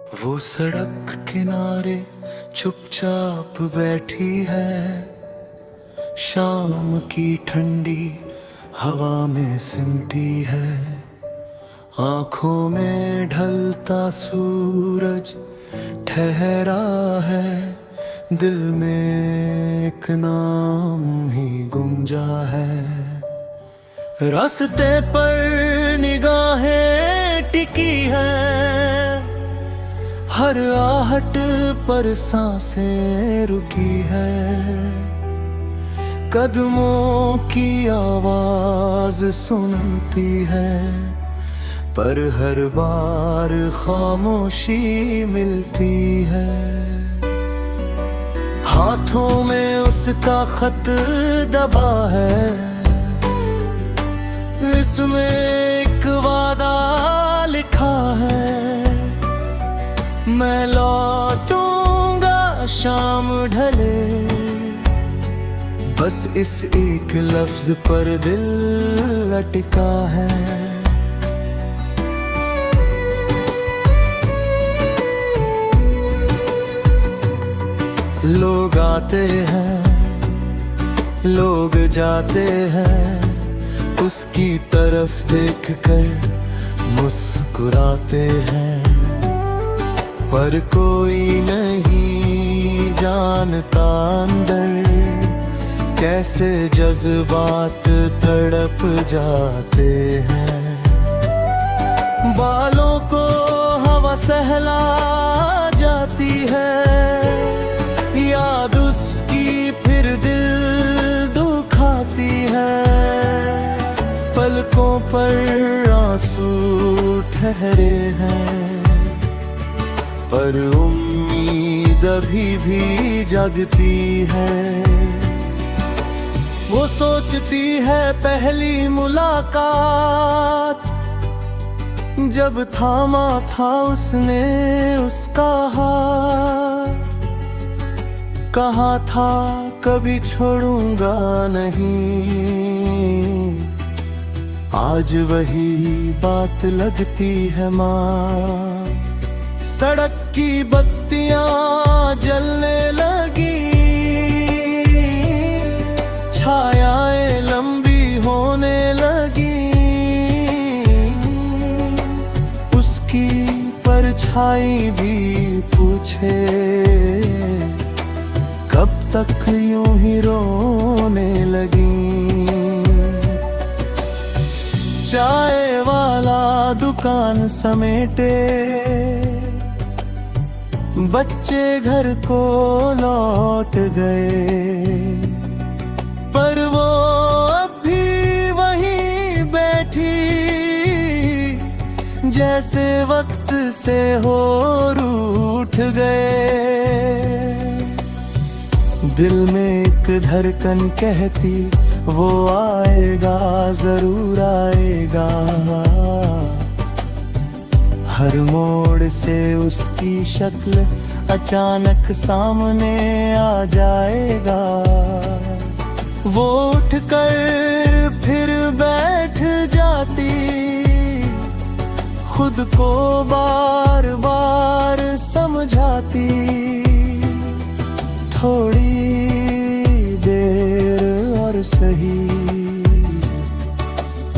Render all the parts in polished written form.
वो सड़क किनारे चुपचाप बैठी है, शाम की ठंडी हवा में सिमटी है। आंखों में ढलता सूरज ठहरा है, दिल में एक नाम ही गूंजा है। रास्ते पर निगाहें टिकी है, हर आहट पर सांसें रुकी है। कदमों की आवाज सुनती है, पर हर बार खामोशी मिलती है। हाथों में उसका खत दबा है, इसमें एक वादा लिखा है, मैं लौटूंगा शाम ढले। बस इस एक लफ्ज पर दिल अटका है। लोग आते हैं, लोग जाते हैं, उसकी तरफ देखकर मुस्कुराते हैं, पर कोई नहीं जानता अंदर कैसे जज्बात तड़प जाते हैं। बालों को हवा सहला जाती है, याद उसकी फिर दिल दुखाती है। पलकों पर आंसू ठहरे हैं, पर उम्मीद अभी भी जगती है। वो सोचती है पहली मुलाकात, जब थामा था उसने उसका हाथ। कहा था कभी छोड़ूंगा नहीं, आज वही बात लगती है माँ। सड़क की बत्तियां जलने लगी, छायाएं लंबी होने लगी, उसकी परछाई भी पूछे कब तक यूं ही रोने लगी। चाय वाला दुकान समेटे, बच्चे घर को लौट गए, पर वो अब भी वहीं बैठी, जैसे वक्त से हो रूठ गए। दिल में एक धड़कन कहती वो आएगा, जरूर आएगा। हर मोड़ से उसकी शक्ल अचानक सामने आ जाएगा। वो उठकर फिर बैठ जाती, खुद को बार बार समझाती, थोड़ी देर और सही,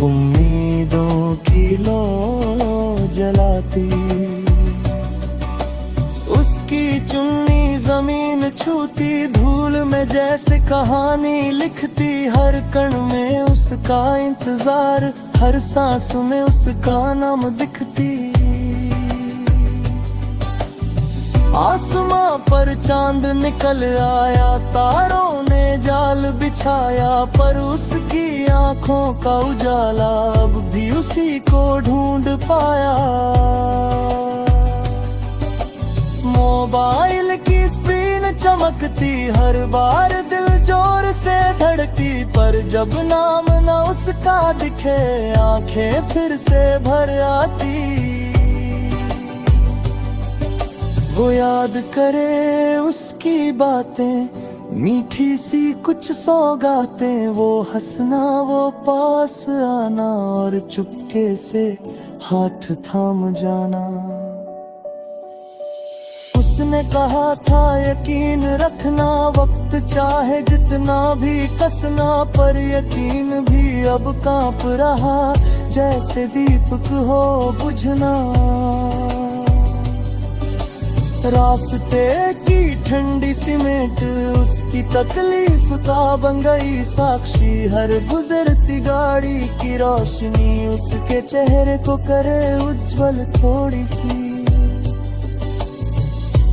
उम्मीदों की लो जलाती। उसकी चुन्नी जमीन छूती, धूल में जैसे कहानी लिखती, हर कण में उसका इंतजार, हर सांस में उसका नाम दिखती। आसमां पर चांद निकल आया, तारों ने जाल बिछाया, पर उसकी आंखों का उजाला अब भी उसी को ढूंढ पाया। मोबाइल की स्क्रीन चमकती, हर बार दिल जोर से धड़कती, पर जब नाम न उसका दिखे, आंखें फिर से भर आती। वो याद करे उसकी बातें, मीठी सी कुछ सौगातें, वो हंसना, वो पास आना, और चुपके से हाथ थाम जाना। उसने कहा था यकीन रखना, वक्त चाहे जितना भी कसना, पर यकीन भी अब कांप रहा जैसे दीपक हो बुझना। रास्ते की ठंडी सीमेंट उसकी तकलीफ का बन गई साक्षी, हर गुजरती गाड़ी की रोशनी उसके चेहरे को करे उज्जवल थोड़ी सी।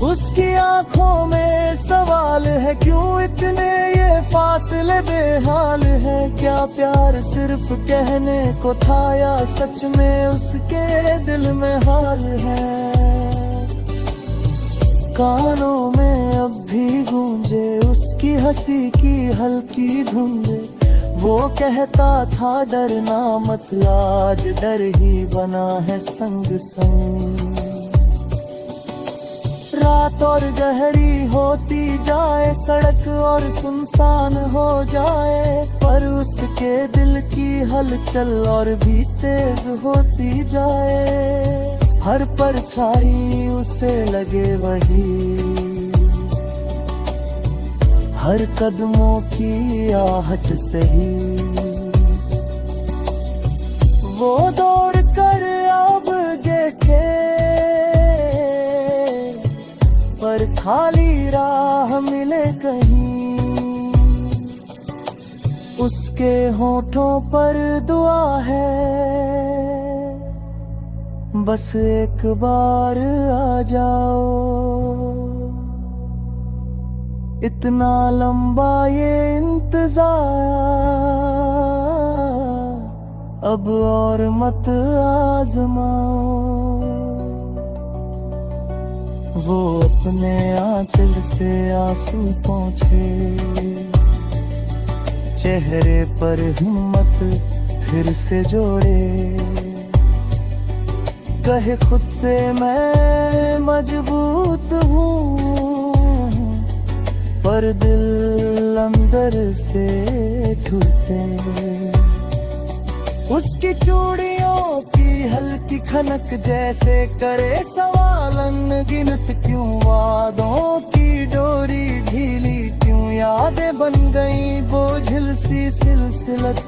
उसकी आंखों में सवाल है, क्यों इतने ये फासले बेहाल है, क्या प्यार सिर्फ कहने को था या सच में उसके दिल में हाल है। कानों में अब भी गूंजे उसकी हंसी की हल्की धुंजे, वो कहता था डरना मत, आज डर ही बना है संग संग। रात और गहरी होती जाए, सड़क और सुनसान हो जाए, पर उसके दिल की हलचल और भी तेज होती जाए। हर परछाई उसे लगे वही, हर कदमों की आहट से ही वो दौड़ कर अब देखे, पर खाली राह मिले कहीं। उसके होठों पर दुआ है, बस एक बार आ जाओ। इतना लंबा ये इंतजार अब और मत आजमाओ। वो अपने आंचल से आंसू पोंछे, चेहरे पर हिम्मत फिर से जोड़े, कहे खुद से मैं मजबूत हूँ, पर दिल अंदर से टूटे। उसकी चूड़ियों की हल्की खनक जैसे करे सवाल अनगिनत, क्यों वादों की डोरी ढीली, क्यों यादें बन गई बोझिल सी सिलसिलत।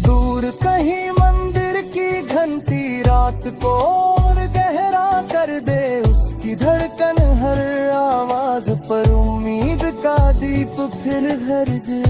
दूर कहीं मंदिर की घंटी रात को और गहरा कर दे, उसकी धड़कन हर आवाज पर उम्मीद का दीप फिर भर दे।